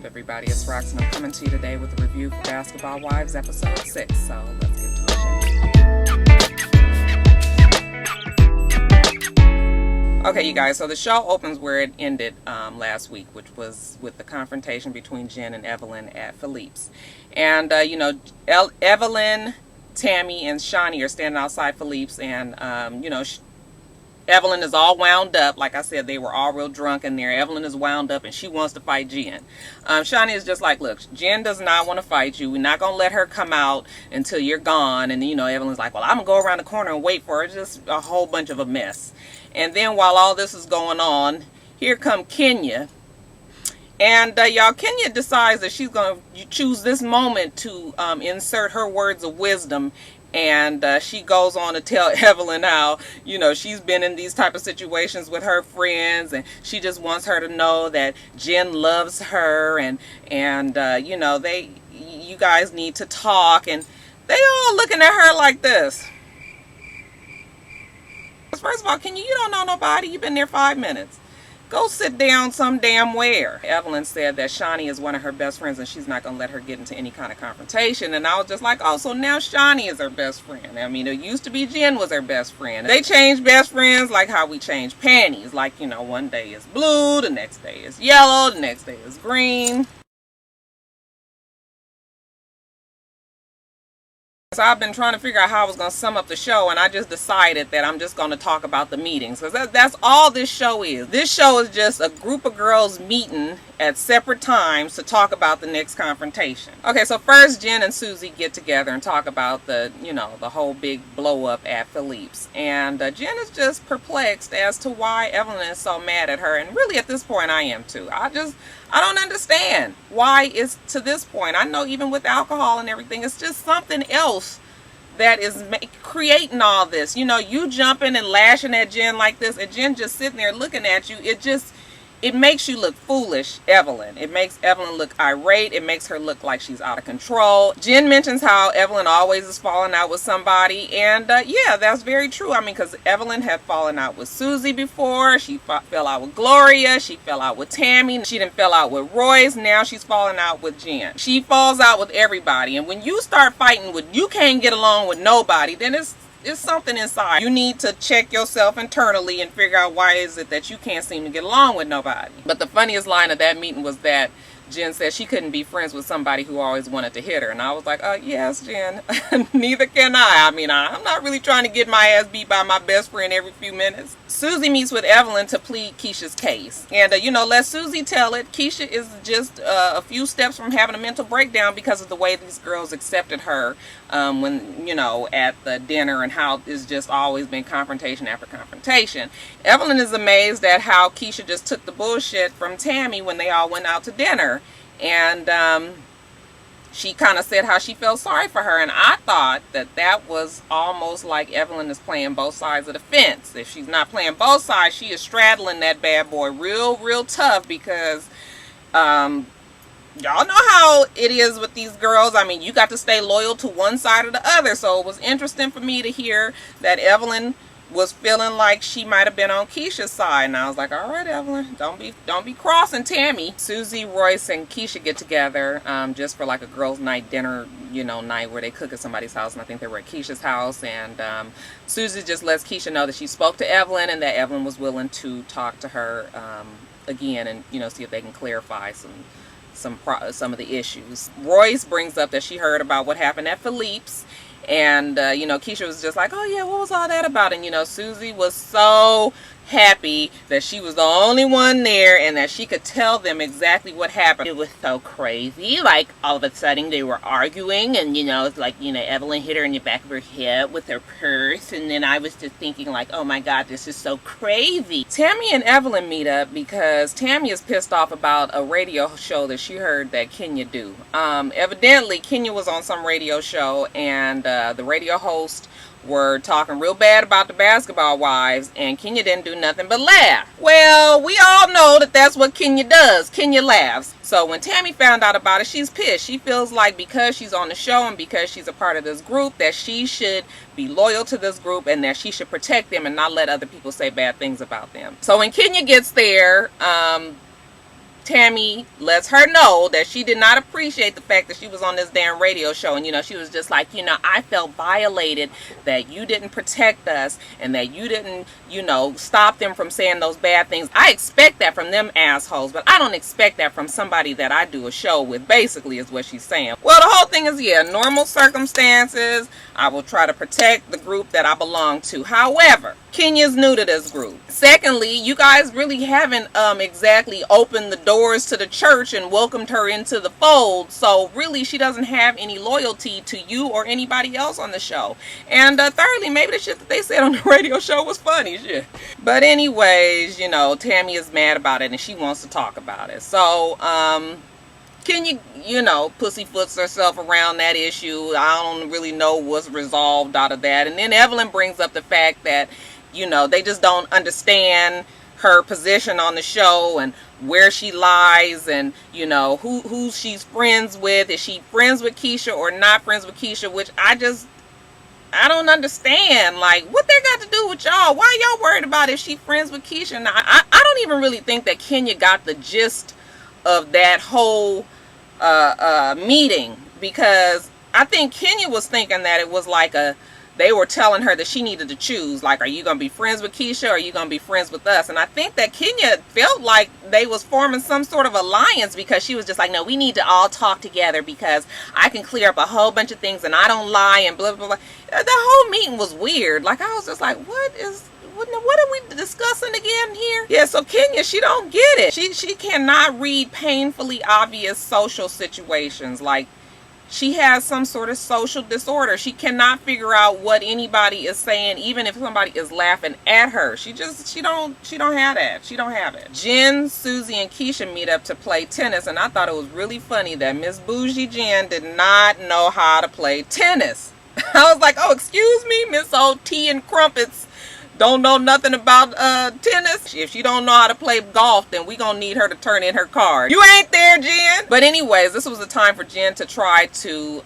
everybody? It's Rox, and I'm coming to you today with a review for Basketball Wives episode 6. So let's get to it. Okay, you guys. So the show opens where it ended last week, which was with the confrontation between Jen and Evelyn at Philippe's, and Evelyn, Tammy, and Shawnee are standing outside Philippe's, and Evelyn is all wound up. Like I said, they were all real drunk in there. Evelyn is wound up and she wants to fight Jen. Shawnee is just like, look, Jen does not want to fight you. We're not going to let her come out until you're gone. And then, Evelyn's like, well, I'm going to go around the corner and wait for her. It's just a whole bunch of a mess. And then while all this is going on, here come Kenya. And Kenya decides that she's going to choose this moment to insert her words of wisdom. And she goes on to tell Evelyn how, she's been in these type of situations with her friends, and she just wants her to know that Jen loves her, and you guys need to talk, and they all looking at her like this. First of all, you don't know nobody. You've been there 5 minutes. Go sit down some damn where. Evelyn said that Shawnee is one of her best friends and she's not going to let her get into any kind of confrontation. And I was just like, oh, so now Shawnee is her best friend. I mean, it used to be Jen was her best friend. They changed best friends like how we change panties. Like, one day is blue, the next day is yellow, the next day is green. So I've been trying to figure out how I was going to sum up the show, and I just decided that I'm just going to talk about the meetings, because that's all this show is. This show is just a group of girls meeting at separate times to talk about the next confrontation. Okay, so first Jen and Susie get together and talk about the whole big blow up at Philippe's, and Jen is just perplexed as to why Evelyn is so mad at her, and really at this point I am too. I don't understand why it's to this point. I know even with alcohol and everything, it's just something else that is creating all this. You jumping and lashing at Jen like this, and Jen just sitting there looking at you. It makes you look foolish, Evelyn. It makes Evelyn look irate. It makes her look like she's out of control. Jen mentions how Evelyn always is falling out with somebody. And yeah, that's very true. I mean, because Evelyn had fallen out with Susie before. She fell out with Gloria. She fell out with Tammy. She didn't fell out with Royce. Now she's falling out with Jen. She falls out with everybody. And when you start fighting with, you can't get along with nobody, then it's something inside. You need to check yourself internally and figure out why is it that you can't seem to get along with nobody. But the funniest line of that meeting was that Jen said she couldn't be friends with somebody who always wanted to hit her. And I was like, yes, Jen, neither can I. I mean, I'm not really trying to get my ass beat by my best friend every few minutes. Susie meets with Evelyn to plead Keisha's case. And, let Susie tell it. Keisha is just a few steps from having a mental breakdown because of the way these girls accepted her when, at the dinner, and how it's just always been confrontation after confrontation. Evelyn is amazed at how Keisha just took the bullshit from Tammy when they all went out to dinner. And she kind of said how she felt sorry for her, and I thought that was almost like Evelyn is playing both sides of the fence. If she's not playing both sides, she is straddling that bad boy real tough, because y'all know how it is with these girls. I mean, you got to stay loyal to one side or the other. So it was interesting for me to hear that Evelyn was feeling like she might have been on Keisha's side, and I was like, all right, Evelyn, don't be crossing Tammy. Susie, Royce, and Keisha get together just for like a girls' night dinner, night where they cook at somebody's house, and I think they were at Keisha's house. And Susie just lets Keisha know that she spoke to Evelyn and that Evelyn was willing to talk to her again, and see if they can clarify some of the issues. Royce brings up that she heard about what happened at Philippe's. And, Keisha was just like, oh, yeah, what was all that about? And, Susie was so happy that she was the only one there and that she could tell them exactly what happened. It was so crazy. Like, all of a sudden they were arguing, and, it's like, Evelyn hit her in the back of her head with her purse. And then I was just thinking like, oh my God, this is so crazy. Tammy and Evelyn meet up because Tammy is pissed off about a radio show that she heard that Kenya do. Evidently, Kenya was on some radio show, and the radio host were talking real bad about the Basketball Wives, and Kenya didn't do nothing but laugh. Well, we all know that that's what Kenya does. Kenya laughs. So when Tammy found out about it, she's pissed. She feels like because she's on the show and because she's a part of this group, that she should be loyal to this group and that she should protect them and not let other people say bad things about them. So when Kenya gets there, Tammy lets her know that she did not appreciate the fact that she was on this damn radio show. And, you know, she was just like, you know, I felt violated that you didn't protect us and that you didn't, you know, stop them from saying those bad things. I expect that from them assholes, but I don't expect that from somebody that I do a show with, basically, is what she's saying. Well, the whole thing is, yeah, normal circumstances, I will try to protect the group that I belong to. However, Kenya's new to this group. Secondly, you guys really haven't exactly opened the doors to the church and welcomed her into the fold. So really, she doesn't have any loyalty to you or anybody else on the show. And thirdly, maybe the shit that they said on the radio show was funny shit. But anyways, you know, Tammy is mad about it and she wants to talk about it. So, Kenya, you know, pussyfoots herself around that issue. I don't really know what's resolved out of that. And then Evelyn brings up the fact that, you know, they just don't understand her position on the show and where she lies and, you know, who she's friends with. Is she friends with Keisha or not friends with Keisha? Which I don't understand. Like, what they got to do with y'all? Why y'all worried about if she friends with Keisha? Now, I don't even really think that Kenya got the gist of that whole meeting, because I think Kenya was thinking that it was like they were telling her that she needed to choose, like, are you going to be friends with Keisha or are you going to be friends with us? And I think that Kenya felt like they was forming some sort of alliance, because she was just like, no, we need to all talk together because I can clear up a whole bunch of things and I don't lie and blah, blah, blah. The whole meeting was weird. Like, I was just like, what are we discussing again here? Yeah, so Kenya, she don't get it. She cannot read painfully obvious social situations. Like, she has some sort of social disorder. She cannot figure out what anybody is saying, even if somebody is laughing at her. She don't have that. She don't have it. Jen, Susie, and Keisha meet up to play tennis, and I thought it was really funny that Miss Bougie Jen did not know how to play tennis. I was like, oh, excuse me, Miss Old Tea and Crumpets don't know nothing about tennis. If she don't know how to play golf, then we gonna need her to turn in her card. You ain't there, Jen. But anyways, this was the time for Jen to try to,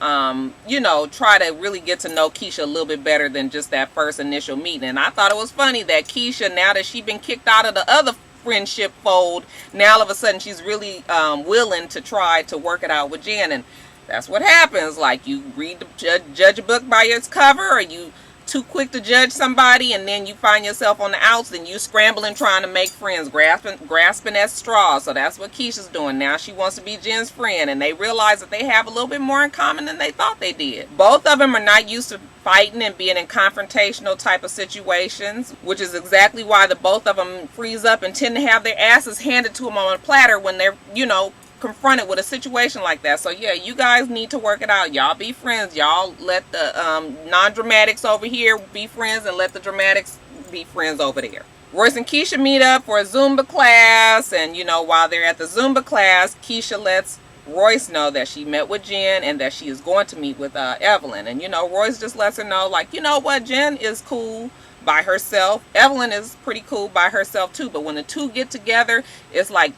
you know, try to really get to know Keisha a little bit better than just that first initial meeting. And I thought it was funny that Keisha, now that she's been kicked out of the other friendship fold, now all of a sudden she's really willing to try to work it out with Jen. And that's what happens. Like, you read the judge a book by its cover, or you too quick to judge somebody, and then you find yourself on the outs and you scrambling trying to make friends, grasping at straws. So that's what Keisha's doing now. She wants to be Jen's friend, and they realize that they have a little bit more in common than they thought they did. Both of them are not used to fighting and being in confrontational type of situations, which is exactly why the both of them freeze up and tend to have their asses handed to them on a platter when they're, you know, confronted with a situation like that. So yeah, you guys need to work it out. Y'all be friends. Y'all let the non-dramatics over here be friends, and let the dramatics be friends over there. Royce and Keisha meet up for a Zumba class, and you know, while they're at the Zumba class, Keisha lets Royce know that she met with Jen and that she is going to meet with Evelyn. And you know, Royce just lets her know, like, you know what, Jen is cool by herself. Evelyn is pretty cool by herself too, but when the two get together, it's like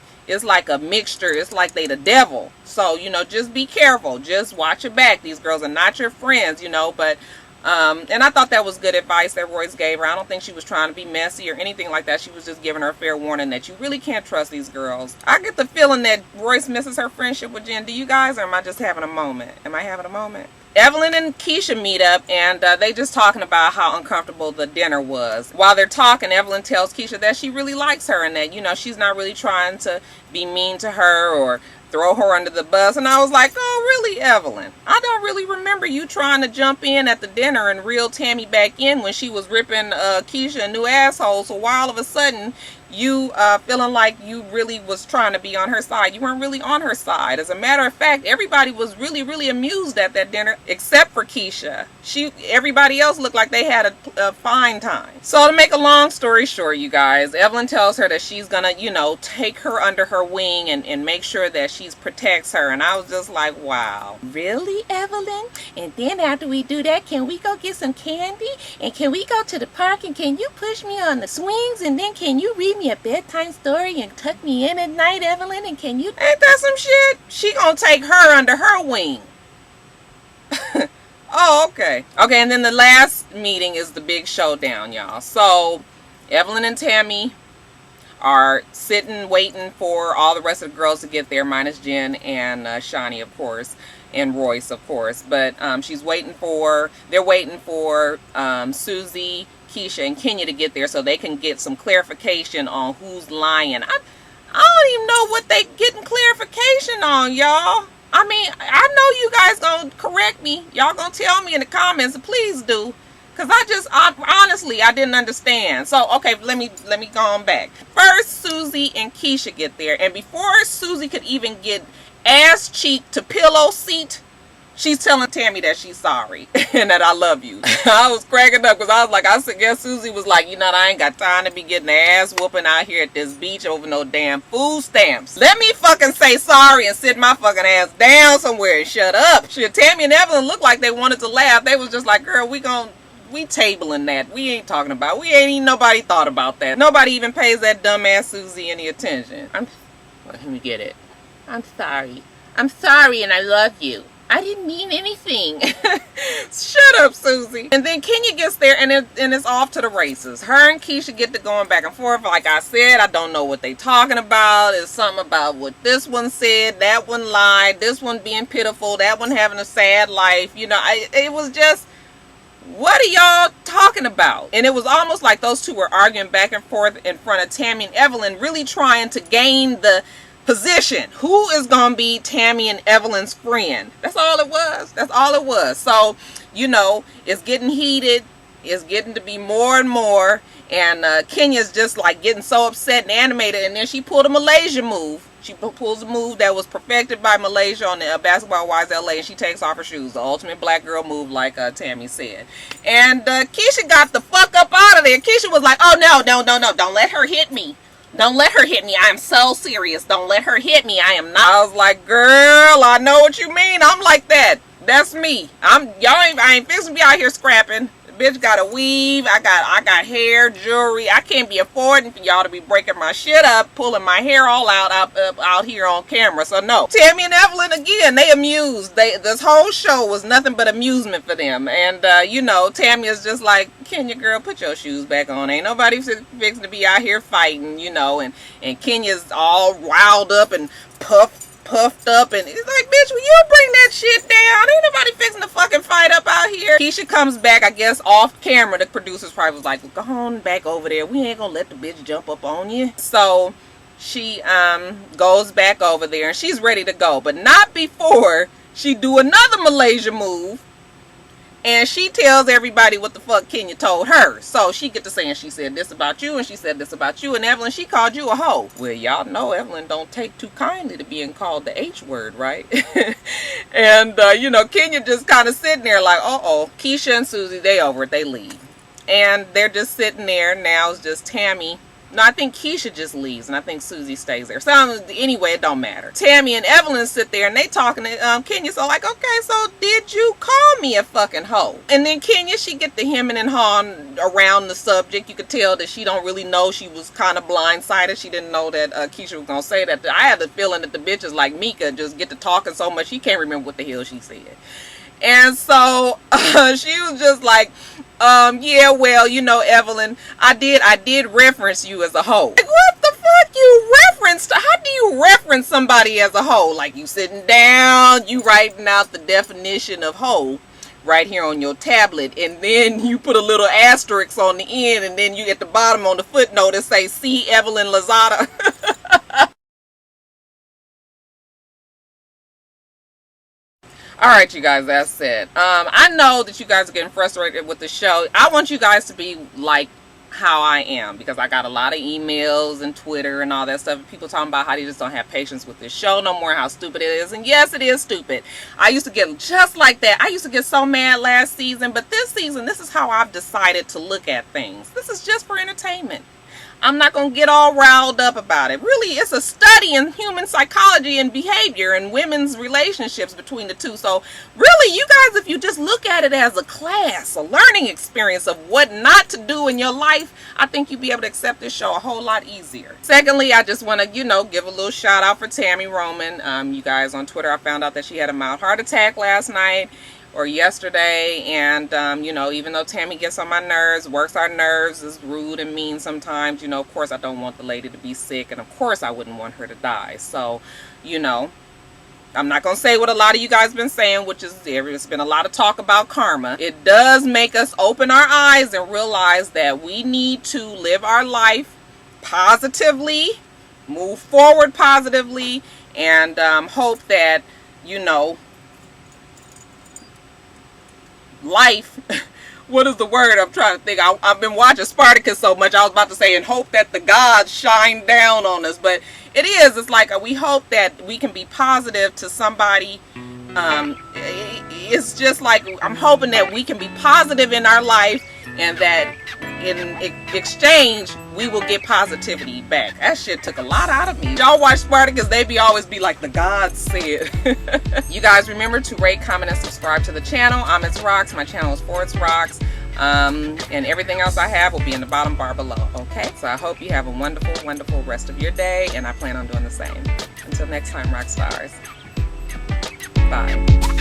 a mixture. It's like they the devil. So, you know, just be careful. Just watch your back. These girls are not your friends, you know. But, and I thought that was good advice that Royce gave her. I don't think she was trying to be messy or anything like that. She was just giving her a fair warning that you really can't trust these girls. I get the feeling that Royce misses her friendship with Jen. Do you guys? Or am I just having a moment? Am I having a moment? Evelyn and Keisha meet up, and they just talking about how uncomfortable the dinner was. While they're talking, Evelyn tells Keisha that she really likes her and that, you know, she's not really trying to be mean to her or throw her under the bus. And I was like, oh, really, Evelyn? I don't really remember you trying to jump in at the dinner and reel Tammy back in when she was ripping Keisha a new asshole. So why all of a sudden you feeling like you really was trying to be on her side? You weren't really on her side. As a matter of fact, everybody was really amused at that dinner except for Keisha. Everybody else looked like they had a fine time. So to make a long story short, you guys, Evelyn tells her that she's gonna, you know, take her under her wing and make sure that she protects her. And I was just like, wow. Really, Evelyn? And then after we do that, can we go get some candy? And can we go to the park? And can you push me on the swings? And then can you read me a bedtime story and tuck me in at night, Evelyn? And can you... Ain't that some shit? She gonna take her under her wing. Oh, okay. Okay, and then the last meeting is the big showdown, y'all. So, Evelyn and Tammy are sitting waiting for all the rest of the girls to get there, minus Jen and Shani, of course, and Royce, of course. But they're waiting for Susie, Keisha, and Kenya to get there so they can get some clarification on who's lying. I don't even know what they getting clarification on, y'all. I mean, I know you guys gonna correct me. Y'all gonna tell me in the comments, please do. Because honestly, I didn't understand. So, okay, let me go on back. First, Susie and Keisha get there. And before Susie could even get ass cheek to pillow seat, she's telling Tammy that she's sorry and that I love you. I was cracking up because I guess Susie was like, you know, I ain't got time to be getting the ass whooping out here at this beach over no damn food stamps. Let me fucking say sorry and sit my fucking ass down somewhere and shut up. Shit, Tammy and Evelyn looked like they wanted to laugh. They was just like, girl, we tabling that. We ain't talking about. We ain't even nobody thought about that. Nobody even pays that dumbass Susie any attention. Let me get it. I'm sorry. I'm sorry and I love you. I didn't mean anything. Shut up, Susie. And then Kenya gets there and it's off to the races. Her and Keisha get to going back and forth. Like I said, I don't know what they talking about. It's something about what this one said, that one lied, this one being pitiful, that one having a sad life. You know, it was just, what are y'all talking about? And it was almost like those two were arguing back and forth in front of Tammy and Evelyn, really trying to gain the position. Who is gonna be Tammy and Evelyn's friend? That's all it was. That's all it was. So, you know, it's getting heated. It's getting to be more and more. And Kenya's just like getting so upset and animated. And then she pulled a Malaysia move. She pulls a move that was perfected by Malaysia on the Basketball Wives LA, and she takes off her shoes. The ultimate black girl move, like Tammy said. And Keisha got the fuck up out of there. Keisha was like, oh, no. Don't let her hit me. Don't let her hit me. I am so serious. Don't let her hit me. I am not. I was like, girl, I know what you mean. I'm like that. That's me. I ain't fixing to be out here scrapping. Bitch got a weave. I got hair, jewelry. I can't be affording for y'all to be breaking my shit up, pulling my hair all out here on camera. So no. Tammy and Evelyn, again, they amused. This whole show was nothing but amusement for them. And you know, Tammy is just like, Kenya, girl, put your shoes back on. Ain't nobody fixing to be out here fighting, you know. And Kenya's all riled up and puffed up, and it's like, bitch, will you bring that shit down? Ain't nobody fixing to fucking fight up out here. Keisha comes back, I guess, off camera. The producers probably was like, well, go on back over there. We ain't gonna let the bitch jump up on you. So she goes back over there, and she's ready to go, but not before she do another Malaysia move. And she tells everybody what the fuck Kenya told her. So she get to saying, she said this about you, and she said this about you, and Evelyn, she called you a hoe. Well, y'all know Evelyn don't take too kindly to being called the H word, right? And, you know, Kenya just kind of sitting there like, uh-oh. Keisha and Susie, they over it, they leave. And they're just sitting there. Now it's just Tammy. No, I think Keisha just leaves, and I think Susie stays there. So anyway, it don't matter. Tammy and Evelyn sit there, and they talking to Kenya. So like, okay, so did you call me a fucking hoe? And then Kenya, she get the hemming and hawing around the subject. You could tell that she don't really know. She was kind of blindsided. She didn't know that Keisha was gonna say that. I had the feeling that the bitches like Mika just get to talking so much she can't remember what the hell she said. And so she was just like, yeah, well, you know, Evelyn, I did reference you as a hoe. Like, what the fuck you referenced? How do you reference somebody as a hoe? Like, you sitting down, you writing out the definition of hoe right here on your tablet, and then you put a little asterisk on the end, and then you at the bottom on the footnote it say, see Evelyn Lazada. Alright, you guys, that's it. I know that you guys are getting frustrated with the show. I want you guys to be like how I am, because I got a lot of emails and Twitter and all that stuff. People talking about how they just don't have patience with this show no more, how stupid it is. And yes, it is stupid. I used to get just like that. I used to get so mad last season, but this season, this is how I've decided to look at things. This is just for entertainment. I'm not going to get all riled up about it. Really, it's a study in human psychology and behavior and women's relationships between the two. So really, you guys, if you just look at it as a class, a learning experience of what not to do in your life, I think you'll be able to accept this show a whole lot easier. Secondly, I just want to, you know, give a little shout out for Tammy Roman. You guys, on Twitter, I found out that she had a mild heart attack last night. or yesterday, and you know, even though Tammy gets on my nerves, works our nerves, is rude and mean sometimes, you know, of course I don't want the lady to be sick, and of course I wouldn't want her to die. So, you know, I'm not going to say what a lot of you guys been saying, which is there's been a lot of talk about karma. It does make us open our eyes and realize that we need to live our life positively, move forward positively, and hope that, you know, life, what is the word I'm trying to think? I've been watching Spartacus so much, I was about to say, and hope that the gods shine down on us, but it is, it's like we hope that we can be positive to somebody. It's just like I'm hoping that we can be positive in our life, and that in exchange we will get positivity back. That shit took a lot out of me. Y'all watch Spartacus, they always be like, the gods said. You guys remember to rate, comment, and subscribe to the channel. I'm itsrox. My channel is for itsrox. And everything else I have will be in the bottom bar below. Okay, so I hope you have a wonderful, wonderful rest of your day, and I plan on doing the same. Until next time, Roxstars. Bye.